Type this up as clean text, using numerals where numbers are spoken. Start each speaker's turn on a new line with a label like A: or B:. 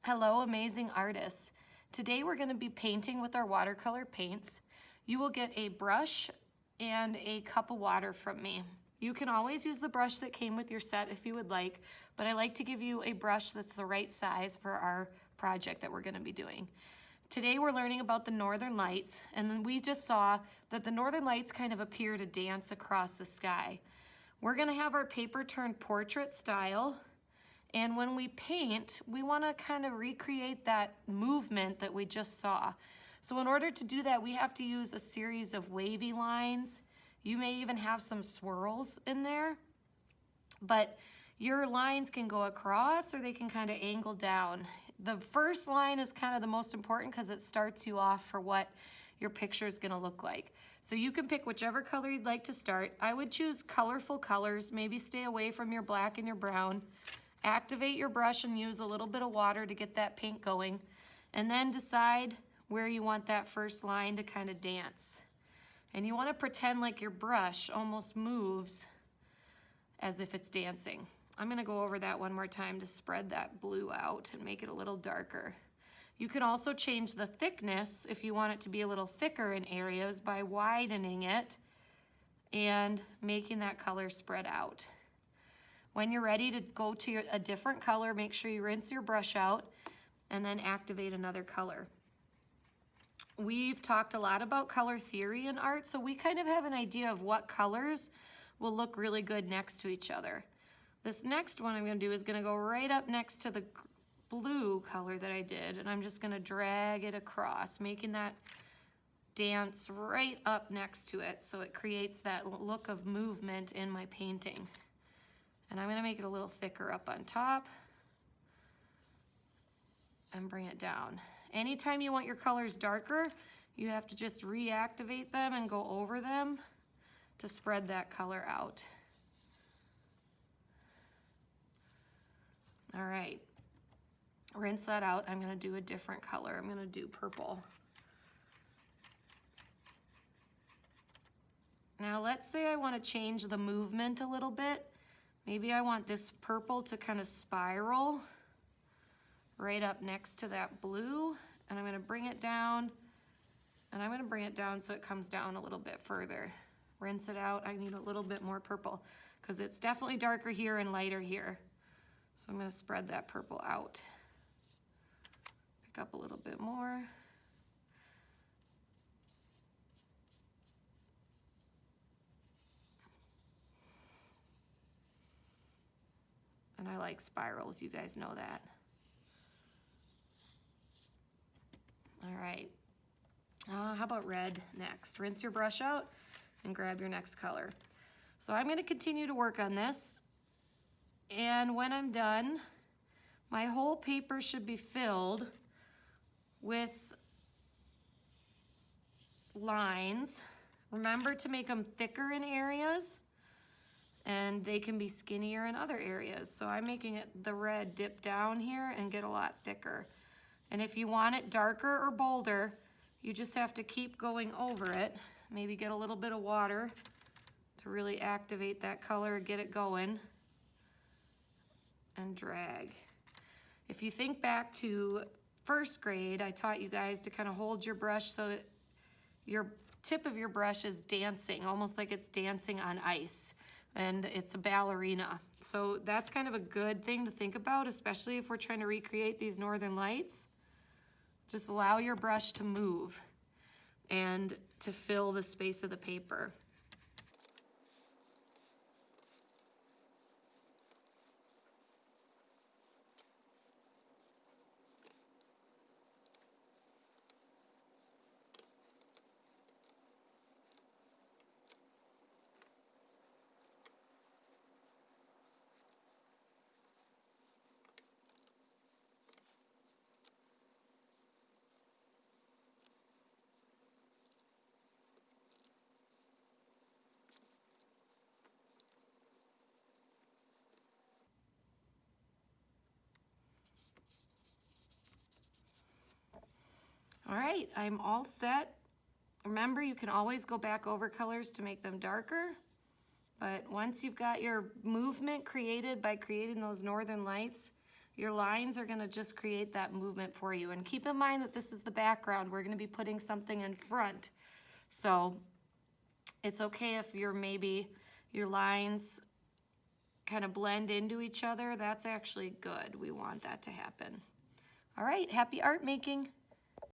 A: Hello, amazing artists. Today we're going to be painting with our watercolor paints. You will get a brush and a cup of water from me. You can always use the brush that came with your set if you would like, but I like to give you a brush that's the right size for our project that we're going to be doing. Today we're learning about the Northern Lights, and then we just saw that the Northern Lights kind of appear to dance across the sky. We're going to have our paper turned portrait style. And when we paint, we want to kind of recreate that movement that we just saw. So in order to do that, we have to use a series of wavy lines. You may even have some swirls in there, but your lines can go across or they can kind of angle down. The first line is kind of the most important because it starts you off for what your picture is going to look like. So you can pick whichever color you'd like to start. I would choose colorful colors, maybe stay away from your black and your brown. Activate your brush and use a little bit of water to get that paint going, and then decide where you want that first line to kind of dance. And you want to pretend like your brush almost moves as if it's dancing. I'm going to go over that one more time to spread that blue out and make it a little darker. You can also change the thickness if you want it to be a little thicker in areas by widening it and making that color spread out. When you're ready to go to a different color, make sure you rinse your brush out and then activate another color. We've talked a lot about color theory in art, so we kind of have an idea of what colors will look really good next to each other. This next one I'm going to do is going to go right up next to the blue color that I did, and I'm just going to drag it across, making that dance right up next to it so it creates that look of movement in my painting. And I'm going to make it a little thicker up on top and bring it down. Anytime you want your colors darker, you have to just reactivate them and go over them to spread that color out. All right, rinse that out. I'm going to do a different color. I'm going to do purple. Now let's say I want to change the movement a little bit. Maybe I want this purple to kind of spiral right up next to that blue, and I'm going to bring it down, and I'm going to bring it down so it comes down a little bit further. Rinse it out. I need a little bit more purple because it's definitely darker here and lighter here. So I'm going to spread that purple out. Pick up a little bit more. And I like spirals, you guys know that. All right, how about red next? Rinse your brush out and grab your next color. So I'm gonna continue to work on this. And when I'm done, my whole paper should be filled with lines. Remember to make them thicker in areas, and they can be skinnier in other areas. So I'm making it the red dip down here and get a lot thicker. And if you want it darker or bolder, you just have to keep going over it. Maybe get a little bit of water to really activate that color, get it going, and drag. If you think back to first grade, I taught you guys to kind of hold your brush so that your tip of your brush is dancing, almost like it's dancing on ice. And it's a ballerina. So that's kind of a good thing to think about, especially if we're trying to recreate these Northern Lights. Just allow your brush to move and to fill the space of the paper. All right, I'm all set. Remember, you can always go back over colors to make them darker, but once you've got your movement created by creating those Northern Lights, Your lines are gonna just create that movement for you. And keep in mind that this is the background. We're gonna be putting something in front. So it's okay if maybe your lines kind of blend into each other. That's actually good. We want that to happen. All right, happy art making.